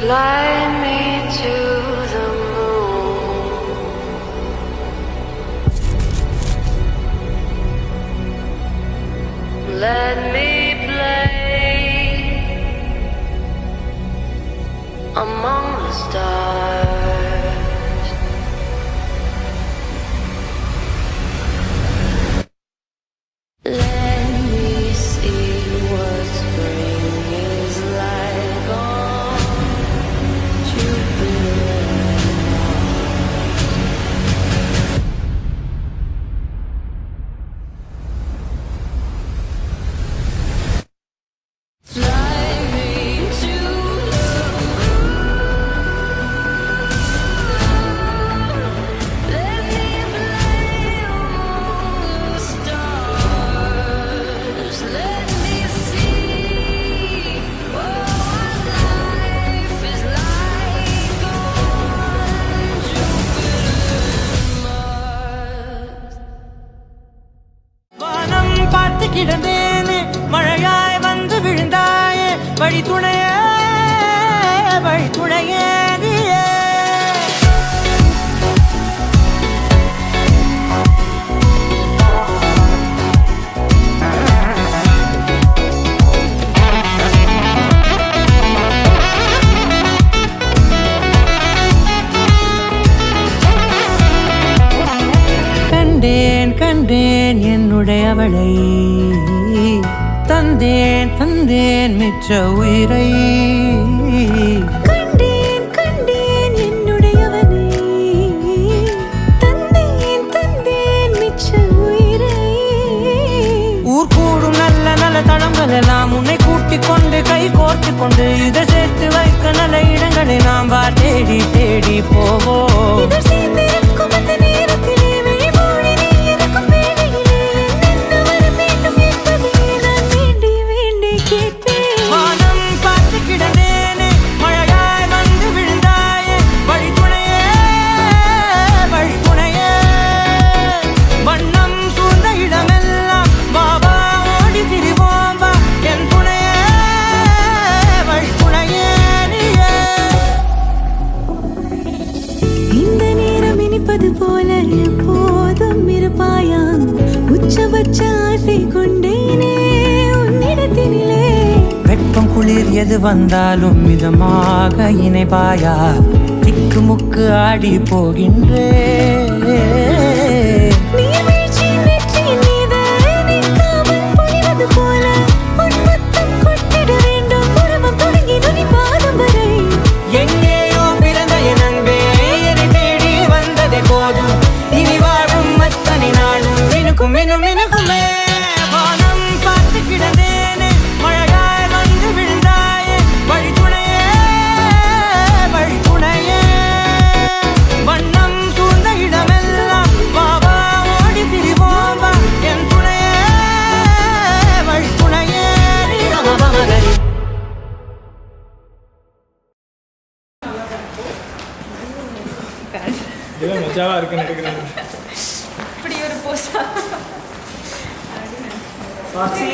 Fly me to the moon. Let me play among the stars. Let me see what spring is like on Jupiter and Mars. Fly me to the let me play among the stars. Let me see what life is like on Jupiter and Mars. வானம் பார்த்து கிடந்தேனே மழையாய் வந்து விழுந்தாயே வழி துணையே நீயே கண்டேன் கண்டேன் என்னுடையவளை தந்தேன் தந்தேன் மிச்ச உயிரை கண்டேன் கண்டேன் என்னுடையவனை தந்தேன் தந்தேன் மிச்ச உயிரை ஊர் கூடும் நல்ல நல்ல தளங்கள் எல்லாம் உன்னை கூட்டிக் கொண்டு கை கோர்த்து கொண்டு இதை சேர்த்து வைக்க நல்ல இடங்களை நாம் வா தேடி தேடி போவோம் இதழ் சேர்ந்திருக்கும் அந்த நேரத்திலே விழிமூடி நீ இருக்கும் வேளையிலே என்னென்ன வர வேண்டும் என்பதை நான் வேண்டி வேண்டி கேட்பேன். வானம் பார்த்து கிடந்தேனே மழையாய் வந்து விழுந்தாயே வழி துணையே வண்ணம் சூழ்ந்த இடமெல்லாம் பாபா ஓடி திரிவோம் வா என் துணையே வழி துணையே நீயே இந்த நேரம் இனிப்பது போல எப்போதும் இருப்பாயா உச்சபட்ச ஆசை கொண்டேனே உன்னிடத்தினிலே வெப்பம் குளிர் எது வந்தாலும் மிதமாக இணைப்பாயா திக்கு முக்கு ஆடி போகின்றே நீர்வீழ்ச்சியின் நெற்றியின் மீது நிற்காமல் பொழிவது போல உன் முத்தம் கொட்டிட வேண்டும் உருவம் தொடங்கி நுனி பாதம் வரை எங்கேயோ பிறந்த என் அன்பே என்னை தேடி வந்ததே போதும் இனி வாழும் அத்தனை நாளும் மினுக்கும் மினுக்குமே வானம் பார்த்து கிடந்தேனே மழையாய் வந்து விழுந்தாயே வழி துணையே வண்ணம் சூழ்ந்த இடமெல்லாம் பாபா ஓடி திரிவோம் வா என் துணையே வழி துணையே நீ இதெல்லாம் மஜாவா இருக்குன்னு எடுக்கிறேன். இப்படி ஒரு போஸா சாட்சி